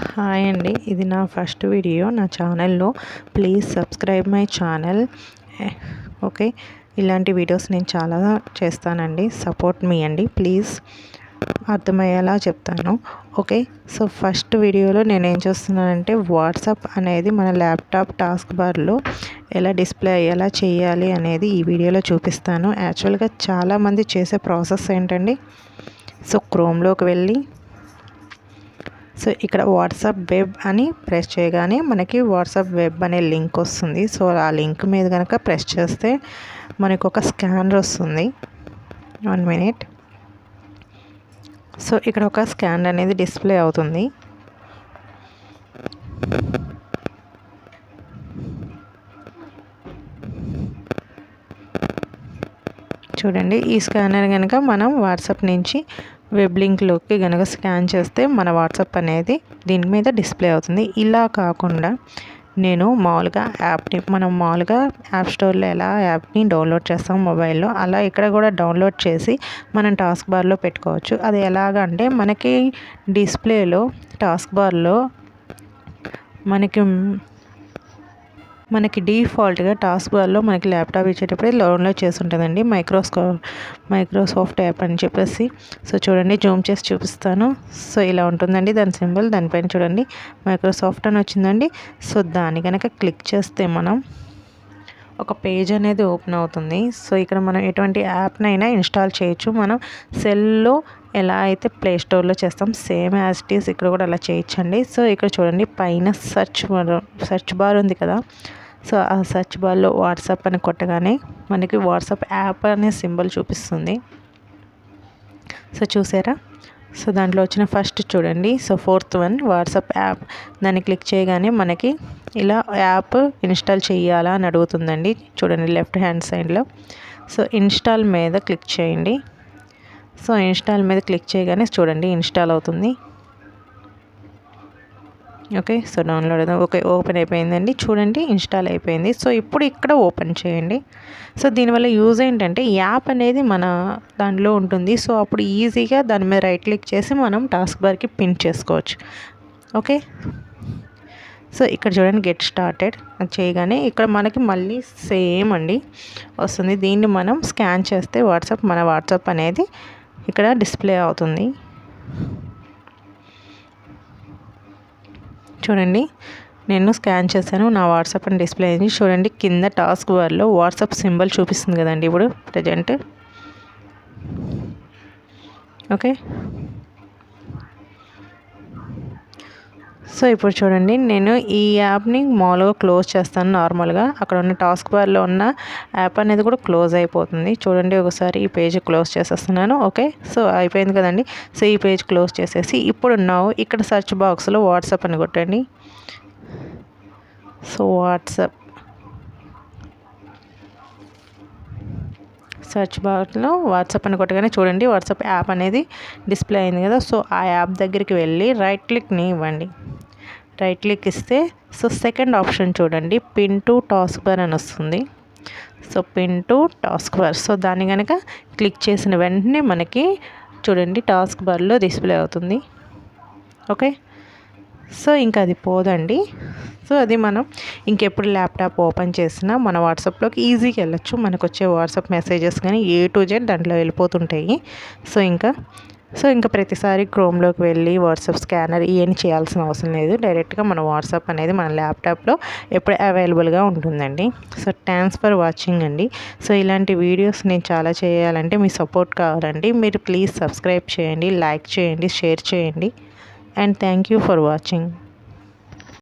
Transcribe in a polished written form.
Hi అండి, ఇది నా ఫస్ట్ వీడియో నా ఛానల్లో. Please subscribe my channel. Okay, ఇలాంటి వీడియోస్ నేను చాలా చేస్తానండి. సపోర్ట్ మీ అండి ప్లీజ్. అర్థమయ్యేలా చెప్తాను. ఓకే, సో ఫస్ట్ వీడియోలో నేను ఏం చేస్తున్నానంటే వాట్సాప్ అనేది మన ల్యాప్టాప్ టాస్క్ బార్లో ఎలా డిస్ప్లే అయ్యేలా చేయాలి అనేది ఈ వీడియోలో చూపిస్తాను. యాక్చువల్గా చాలామంది చేసే ప్రాసెస్ ఏంటండి, సో క్రోమ్లోకి వెళ్ళి సో ఇక్కడ వాట్సాప్ వెబ్ అని ప్రెస్ చేయగానే మనకి వాట్సాప్ వెబ్ అనే లింక్ వస్తుంది. సో ఆ లింక్ మీద కనుక ప్రెస్ చేస్తే మనకు ఒక స్కానర్ వస్తుంది. 1 minute. సో ఇక్కడ ఒక స్కానర్ అనేది డిస్ప్లే అవుతుంది. చూడండి, ఈ స్కానర్ కనుక మనం వాట్సాప్ నుంచి వెబ్ లింక్లోకి కనుక స్కాన్ చేస్తే మన వాట్సాప్ అనేది దీని మీద డిస్ప్లే అవుతుంది. ఇలా కాకుండా నేను మామూలుగా మనం మామూలుగా యాప్ స్టోర్లో ఎలా యాప్ని డౌన్లోడ్ చేస్తాం మొబైల్లో, అలా ఇక్కడ కూడా డౌన్లోడ్ చేసి మనం టాస్క్ బార్లో పెట్టుకోవచ్చు. అది ఎలాగంటే మనకి డిస్ప్లేలో టాస్క్ బార్లో మనకి డిఫాల్ట్గా టాస్క్ బార్లో మనకి ల్యాప్టాప్ ఇచ్చేటప్పుడే డౌన్లోడ్ చేసి ఉంటుందండి మైక్రోసాఫ్ట్ యాప్ అని చెప్పేసి. సో చూడండి, జూమ్ చేసి చూపిస్తాను. సో ఇలా ఉంటుందండి దాని సింబల్. దానిపైన చూడండి మైక్రోసాఫ్ట్ అని వచ్చిందండి. సో దాన్ని కనుక క్లిక్ చేస్తే మనం ఒక పేజ్ అనేది ఓపెన్ అవుతుంది. సో ఇక్కడ మనం ఎటువంటి యాప్నైనా ఇన్స్టాల్ చేయొచ్చు. మనం సెల్లో ఎలా అయితే ప్లే స్టోర్లో చేస్తాం సేమ్ యాజ్ ఇట్ ఈస్ ఇక్కడ కూడా అలా చేయొచ్చండి. సో ఇక్కడ చూడండి పైన సెర్చ్ బార్ ఉంది కదా, సో ఆ సెర్చ్ బార్లో వాట్సాప్ అని కొట్టగానే మనకి వాట్సాప్ యాప్ అనే సింబల్ చూపిస్తుంది. సో చూసారా, సో దాంట్లో వచ్చిన ఫస్ట్ చూడండి, so 4th one WhatsApp app. దాన్ని క్లిక్ చేయగానే మనకి ఇలా యాప్ ఇన్స్టాల్ చేయాలా అని అడుగుతుందండి. చూడండి లెఫ్ట్ హ్యాండ్ సైడ్లో. సో ఇన్స్టాల్ మీద క్లిక్ చేయండి. సో ఇన్స్టాల్ మీద క్లిక్ చేయగానే చూడండి ఇన్స్టాల్ అవుతుంది. ఓకే, సో డౌన్లోడ్ అవుతుంది. ఓకే, ఓపెన్ అయిపోయిందండి. చూడండి ఇన్స్టాల్ అయిపోయింది. సో ఇప్పుడు ఇక్కడ ఓపెన్ చేయండి. సో దీనివల్ల యూజ్ ఏంటంటే యాప్ అనేది మన దాంట్లో ఉంటుంది. సో అప్పుడు ఈజీగా దాని మీద రైట్ క్లిక్ చేసి మనం టాస్క్ బార్కి పిన్ చేసుకోవచ్చు. ఓకే, సో ఇక్కడ చూడండి గెట్ స్టార్టెడ్ అది చేయగానే ఇక్కడ మనకి మళ్ళీ సేమ్ అండి వస్తుంది. దీన్ని మనం స్కాన్ చేస్తే మన వాట్సాప్ అనేది ఇక్కడ డిస్ప్లే అవుతుంది. చూడండి నేను స్కాన్ చేశాను, నా వాట్సాప్ అని డిస్ప్లే అయింది. చూడండి కింద టాస్క్ బార్లో వాట్సాప్ సింబల్ చూపిస్తుంది కదండి ఇప్పుడు ప్రజెంట్. ఓకే, సో ఇప్పుడు చూడండి నేను ఈ యాప్ని మామూలుగా క్లోజ్ చేస్తాను. నార్మల్గా అక్కడ ఉన్న టాస్క్ బార్లో ఉన్న యాప్ అనేది కూడా క్లోజ్ అయిపోతుంది. చూడండి ఒకసారి ఈ పేజ్ క్లోజ్ చేసేస్తున్నాను. ఓకే, సో అయిపోయింది కదండి. సో ఈ పేజ్ క్లోజ్ చేసేసి ఇప్పుడు ఇక్కడ సెర్చ్ బాక్స్లో వాట్సాప్ అని కొట్టండి. సో సెర్చ్ బాక్స్లో వాట్సాప్ అని కొట్టగానే చూడండి వాట్సాప్ యాప్ అనేది డిస్ప్లే అయింది కదా. సో ఆ యాప్ దగ్గరికి వెళ్ళి రైట్ క్లిక్ని ఇవ్వండి. రైట్ క్లిక్ ఇస్తే సో సెకండ్ ఆప్షన్ చూడండి పిన్ టు టాస్క్ బార్ అని వస్తుంది. So pin to task bar. So దాన్ని కనుక క్లిక్ చేసిన వెంటనే మనకి చూడండి టాస్క్ బార్లో డిస్ప్లే అవుతుంది. ఓకే, సో ఇంకా అది పోదండి. సో అది మనం ఇంకెప్పుడు ల్యాప్టాప్ ఓపెన్ చేసినా మన వాట్సాప్లోకి ఈజీగా వెళ్ళచ్చు. మనకు వచ్చే వాట్సాప్ మెసేజెస్ కానీ A to Z దాంట్లో వెళ్ళిపోతుంటాయి. సో ఇంకా ప్రతిసారి క్రోమ్లోకి వెళ్ళి వాట్సాప్ స్కానర్ ఇవన్నీ చేయాల్సిన అవసరం లేదు. డైరెక్ట్గా మన వాట్సాప్ అనేది మన ల్యాప్టాప్లో ఎప్పుడు అవైలబుల్గా ఉంటుందండి. సో థ్యాంక్స్ ఫర్ వాచింగ్ అండి. సో ఇలాంటి వీడియోస్ నేను చాలా చేయాలంటే మీ సపోర్ట్ కావాలండి. మీరు ప్లీజ్ సబ్స్క్రైబ్ చేయండి, లైక్ చేయండి, షేర్ చేయండి. And thank you for watching.